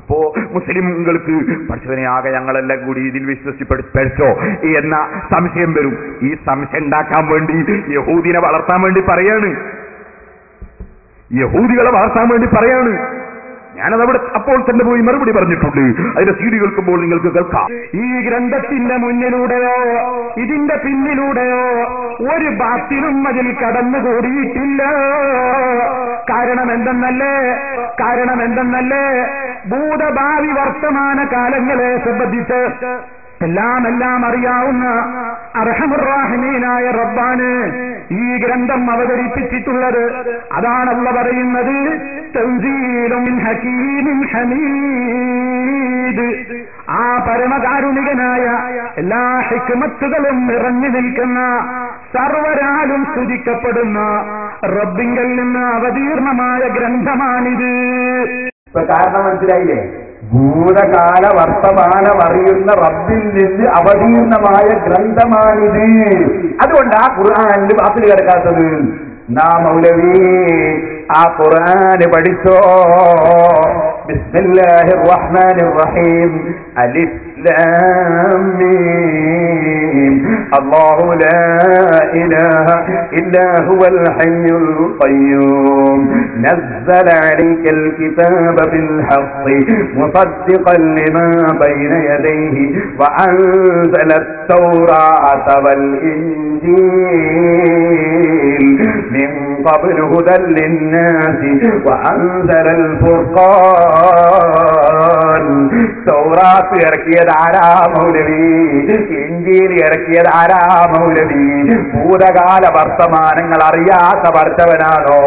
അപ്പോ മുസ്ലിംകൾക്ക് പഠിച്ചവനെ ആകെ ഞങ്ങളെല്ലാം കൂടി ഇതിൽ വിശ്വസിച്ചോ എന്ന സംശയം വരും. ഈ സംശയം ഉണ്ടാക്കാൻ വേണ്ടി യഹൂദിനെ വളർത്താൻ വേണ്ടി പറയാണ്, യഹൂദികളെ വളർത്താൻ വേണ്ടി പറയാണ്. ഞാനതവിടെ അപ്പോൾ തന്നെ പോയി മറുപടി പറഞ്ഞിട്ടുണ്ട്. അതിന്റെ സീഡി കേൾക്കുമ്പോൾ നിങ്ങൾക്ക് കേൾക്കാം. ഈ ഗ്രന്ഥത്തിന്റെ മുന്നിലൂടെയോ ഇതിന്റെ പിന്നിലൂടെയോ ഒരു ബാത്തിലും അതിൽ കടന്നുകൂടിയിട്ടില്ല. കാരണം എന്തെന്നല്ലേ ഭൂതഭാവി വർത്തമാന കാലങ്ങളെ സംബന്ധിച്ച് എല്ലാം അറിയാവുന്ന അർഹമുർ-റഹീമീനായ റബ്ബാണ് ഈ ഗ്രന്ഥം അവതരിപ്പിച്ചിട്ടുള്ളത്. അതാണ് അല്ലാഹു പറയുന്നത്, തൻസീലുൻ മിൻ ഹകീമിൻ ഹമീദ്. ആ പരമകാരുണികനായ എല്ലാ ഹിക്മത്തുകളും നിറഞ്ഞു നിൽക്കുന്ന, സർവരാലും സ്തുതിക്കപ്പെടുന്ന റബ്ബിങ്കൽ നിന്ന് അവതീർണമായ ഗ്രന്ഥമാണിത്. കാരണം മനസ്സിലായില്ലേ? ഭൂതകാല വർത്തമാനം അറിയുന്ന റബ്ബിൽ നിന്ന് അവതീർണമായ ഗ്രന്ഥമാണിത്. അതുകൊണ്ട് ആ ഖുർആനിൽ ബാത്തിൽ കിടക്കാത്തത്. നാം മൗലവി ആ ഖുർആന് പഠിച്ചോ. ബിസ്മില്ലാഹിർ റഹ്മാനിർ റഹീം. അലിഫ് ലാം മീം. അല്ലാഹു ലാ ഇലാഹ ഇല്ലാ ഹുവൽ ഹയ്യുൽ ഖയ്യൂം. നസ്സല അലൈക്കൽ കിതാബ ബിൽ ഹഖ് മുസദ്ദിഖൻ ലിമാ ബൈന യദൈഹി വഅൻസലത് തൗറാത വൽ ഇൻജീൽ മിൻ ഖബ്ലു ഹുദൻ ലിന്നാസി വഅൻസലൽ ഫുർഖാൻ. തൗറാത്ത് ഇറക്കിയത് ആരാ മൗലവി? ഇൻജീൽ ഇറക്കിയത് ആരാ മൗലവി? ഭൂതകാല വർത്തമാനങ്ങൾ അറിയാത്ത പഠിച്ചവനാണോ?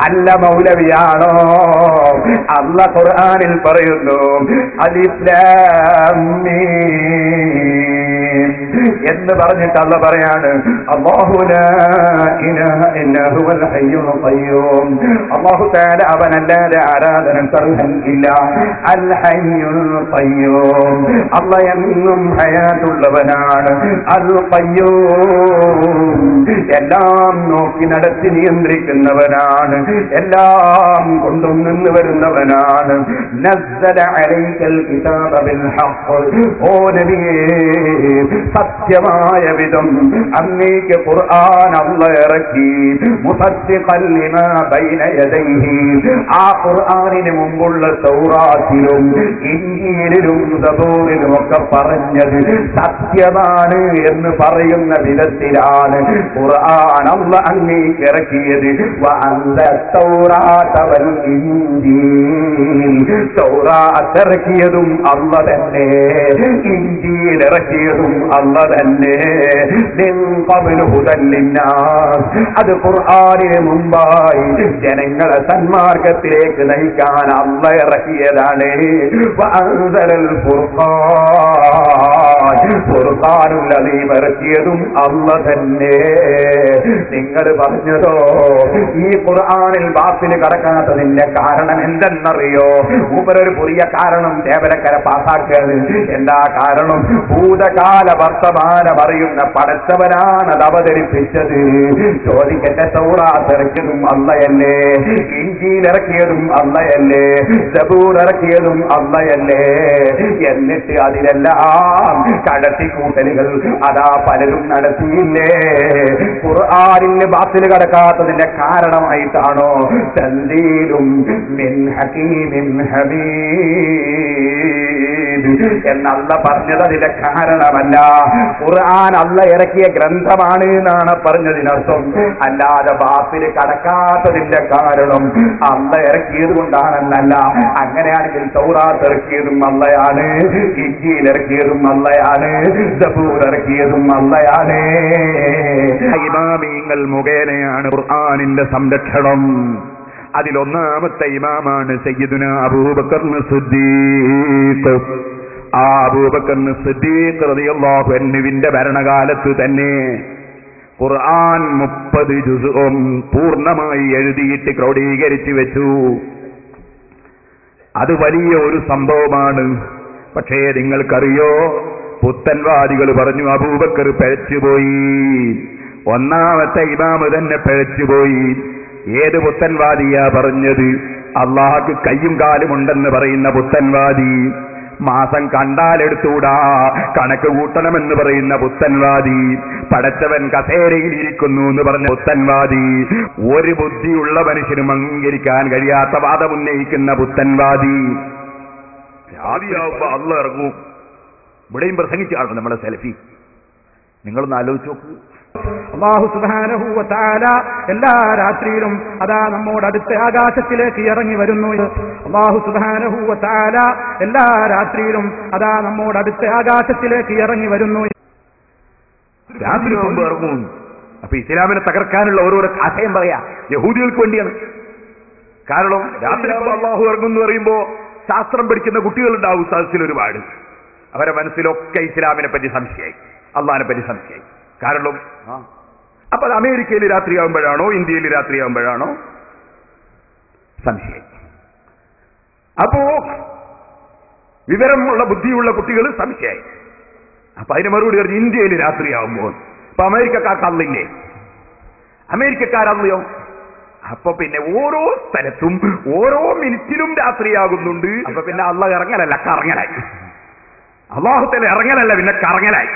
അല്ല മൗലവിയാണോ? അല്ലാഹു ഖുർആനിൽ പറയുന്നു, അലിഫ് ലാം മീം എന്ന് പറഞ്ഞിട്ട് അല്ലാഹു പറയാണ്, അല്ലാഹു ലാ ഇലാഹ ഇല്ലാ ഹുവൽ ഹയ്യുൽ ഖയ്യൂം. അല്ലാഹു തആല അവനല്ലാതെ ആരാധനക്ക് അർഹനില്ല. അൽ ഹയ്യുൽ ഖയ്യൂം. അല്ലാഹു എന്നും ഹയാത്തുള്ളവനാണ്. അൽ ഖയ്യൂം എല്ലാം നോക്കി നടത്തി നിയന്ത്രിക്കുന്നവനാണ്, എല്ലാം കൊണ്ടും നിന്ന് വരുന്നവനാണ്. നസ്സല അലൈക്കൽ കിതാബ ബിൽ ഹഖ്. ഓ നബിയേ, സത്യമായ വിധം അങ്ങേക്ക് ഖുർആൻ അല്ലാഹു ഇറക്കി. മുസദ്ദിഖൻ ലിമാ ബൈന യദൈഹി. ആ ഖുർആനിന് മുമ്പുള്ള തൗറാത്തിലും ഇൻജീലിലും സബൂറിലും ഒക്കെ പറഞ്ഞത് സത്യമാണ് എന്ന് പറയുന്ന വിധത്തിലാണ് ഖുർആൻ അല്ലാഹു അങ്ങേക്ക് ഇറക്കിയത്. വഅൻസലത് വൽ ഇൻജീൽ. തൗറാത്ത് ഇറക്കിയതും അല്ലാഹു തന്നെ, ഇൻജീൽ ഇറക്കിയതും അല്ലാഹു തന്നെ. മിൻ ഖബ്ലു ഹുദൻ ലിന്നാസ്. അത് ഖുർആനിന് മുമ്പായി ജനങ്ങളെ സന്മാർഗത്തിലേക്ക് നയിക്കാൻ അല്ലാഹു ഇറക്കിയതാണ്. വഅൻസലൽ ഫുർഖാൻ. ഫുർഖാനുൽ അലീം ഇറക്കിയതും അല്ലാഹു തന്നെ. നിങ്ങൾ പറഞ്ഞതോ ഈ ഖുർആനിൽ ബാത്തിൽ കടക്കാത്തതിന്റെ കാരണം എന്തെന്നറിയോ? മൂപ്പരൊരു പുതിയ കാരണം ദേവലക്കര പാസാക്കിയത്. എന്താ കാരണം? ഭൂതകാല വർത്തമാനം അറിയുന്ന പടച്ചവനാണ് അത് അവതരിപ്പിച്ചത്. ചോദിക്കട്ടെ, തൗറാത്ത് ഇറക്കിയതും അല്ലാഹയല്ലേ? ഇൻജീൽ ഇറക്കിയതും അല്ലാഹയല്ലേ? സബൂർ ഇറക്കിയതും അല്ലാഹയല്ലേ? എന്നിട്ട് അതിലെല്ലാം കടത്തിക്കൂട്ടലുകൾ അതാ പലരും നടത്തിയില്ലേ? ഖുർആനിൽ ബാത്തിൽ കടക്കാത്തതിന്റെ കാരണമായിട്ടാണോ? തൻസീലും മിൻ ഹകീമിൻ ഹമീദ് എന്നല്ല പറഞ്ഞത് അതിന്റെ കാരണമല്ല. ഖുർആൻ അല്ലാഹു ഇറക്കിയ ഗ്രന്ഥമാണ് എന്നാണ് പറഞ്ഞതിനർത്ഥം. അല്ലാതെ ബാത്തിൽ കടക്കാത്തതിന്റെ കാരണം അല്ലാഹു ഇറക്കിയത് കൊണ്ടാണെന്നല്ല. അങ്ങനെയാണെങ്കിൽ തൗറാത്ത് ഇറക്കിയതും അല്ലാഹയാണ്, ഇൻജീൽ ഇറക്കിയതും അല്ലാഹയാണ്, സബൂർ ഇറക്കിയതും അല്ലാഹയാണ്. ഇമാമിങ്ങൾ മുഖേനയാണ് ഖുർആനിന്റെ സംരക്ഷണം. അതിലൊന്നാമത്തെ ഇമാമാണ് സയ്യിദുന അബൂബക്കർ സിദ്ദീഖ്. ആ അബൂബക്കർ സിദ്ദീഖ് റളിയല്ലാഹു അൻഹുവിന്റെ ഭരണകാലത്ത് തന്നെ ഖുർആൻ 30 ജുസും പൂർണ്ണമായി എഴുതിയിട്ട് ക്രോഡീകരിച്ചു വെച്ചു. അത് വലിയ ഒരു സംഭവമാണ്. പക്ഷേ നിങ്ങൾക്കറിയോ, പുത്തൻവാദികൾ പറഞ്ഞു അബൂബക്കർ പിഴച്ചുപോയി. ഒന്നാമത്തെ ഇമാമ് തന്നെ പിഴച്ചുപോയി. ഏത് പുത്തൻവാദിയാ പറഞ്ഞത്? അള്ളാഹ്ക്ക് കയ്യും കാലുമുണ്ടെന്ന് പറയുന്ന പുത്തൻവാദി, മാസം കണ്ടാലെടുത്തൂടാ കണക്ക് കൂട്ടണമെന്ന് പറയുന്ന പുത്തൻവാദി, പടച്ചവൻ കസേരയിൽ ഇരിക്കുന്നു എന്ന് പറഞ്ഞ പുത്തൻവാദി, ഒരു ബുദ്ധിയുള്ള മനുഷ്യനും അംഗീകരിക്കാൻ കഴിയാത്ത വാദം ഉന്നയിക്കുന്ന പുത്തൻവാദി. ആദ്യമാകുമ്പോ അള്ള ഇറങ്ങും. ഇവിടെയും പ്രസംഗിച്ച ആളും നമ്മളെ സെൽഫി. നിങ്ങളൊന്ന് ആലോചിച്ച് നോക്ക്. അല്ലാഹു സുബ്ഹാനഹു വ തആല എല്ലാ രാത്രിയിലും അതാ നമ്മോടടുത്ത് ആകാശത്തിലേക്ക് ഇറങ്ങി വരുന്നു. അല്ലാഹു സുബ്ഹാനഹു വ തആല എല്ലാ രാത്രിയിലും അതാ നമ്മോടടുത്ത് ആകാശത്തിലേക്ക് ഇറങ്ങി വരുന്നു. രാത്രി മുമ്പ് ഇറങ്ങും. അപ്പൊ ഇസ്ലാമിനെ തകർക്കാനുള്ള ഓരോരോ ആശയം പറയാ യഹൂദികൾക്ക് വേണ്ടിയാണ്. കാരണം രാത്രി അള്ളാഹു ഇറങ്ങും എന്ന് പറയുമ്പോ ശാസ്ത്രം പഠിക്കുന്ന കുട്ടികളുണ്ടാവും സദസ്സിൽ ഒരുപാട്. അവരെ മനസ്സിലൊക്കെ ഇസ്ലാമിനെ പറ്റി സംശയമായി, അള്ളാഹിനെ പറ്റി സംശയമായി. കാരണം അപ്പൊ അത് അമേരിക്കയിൽ രാത്രിയാകുമ്പോഴാണോ ഇന്ത്യയിൽ രാത്രിയാകുമ്പോഴാണോ സംശയം. അപ്പോ വിവരമുള്ള ബുദ്ധിയുള്ള കുട്ടികൾ സംശയമായി. അപ്പൊ അതിന് മറുപടി പറഞ്ഞു ഇന്ത്യയിൽ രാത്രിയാകുമ്പോൾ. അപ്പൊ അമേരിക്കക്കാർക്ക് അന്നില്ലേ? അമേരിക്കക്കാരല്ലയോ? അപ്പൊ പിന്നെ ഓരോ സ്ഥലത്തും ഓരോ മിനിറ്റിലും രാത്രിയാകുന്നുണ്ട്. അപ്പൊ പിന്നെ അള്ളാഹ് ഇറങ്ങലല്ല കറങ്ങലായി. അള്ളാഹുത്തല ഇറങ്ങലല്ല പിന്നെ കറങ്ങലായി.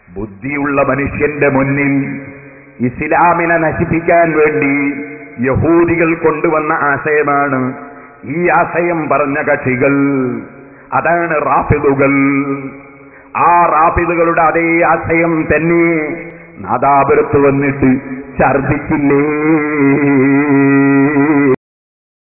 ബുദ്ധിയുള്ള മനുഷ്യന്റെ മുന്നിൽ ഇസ്ലാമിനെ നശിപ്പിക്കാൻ വേണ്ടി യഹൂദികൾ കൊണ്ടുവന്ന ആശയമാണ്. ഈ ആശയം പറഞ്ഞ കക്ഷികൾ അതാണ് റാഫിദുകൾ. ആ റാഫിദുകളുടെ അതേ ആശയം തന്നെ നാദാപുരത്ത് വന്നിട്ട് ഛർദിക്കില്ലേ?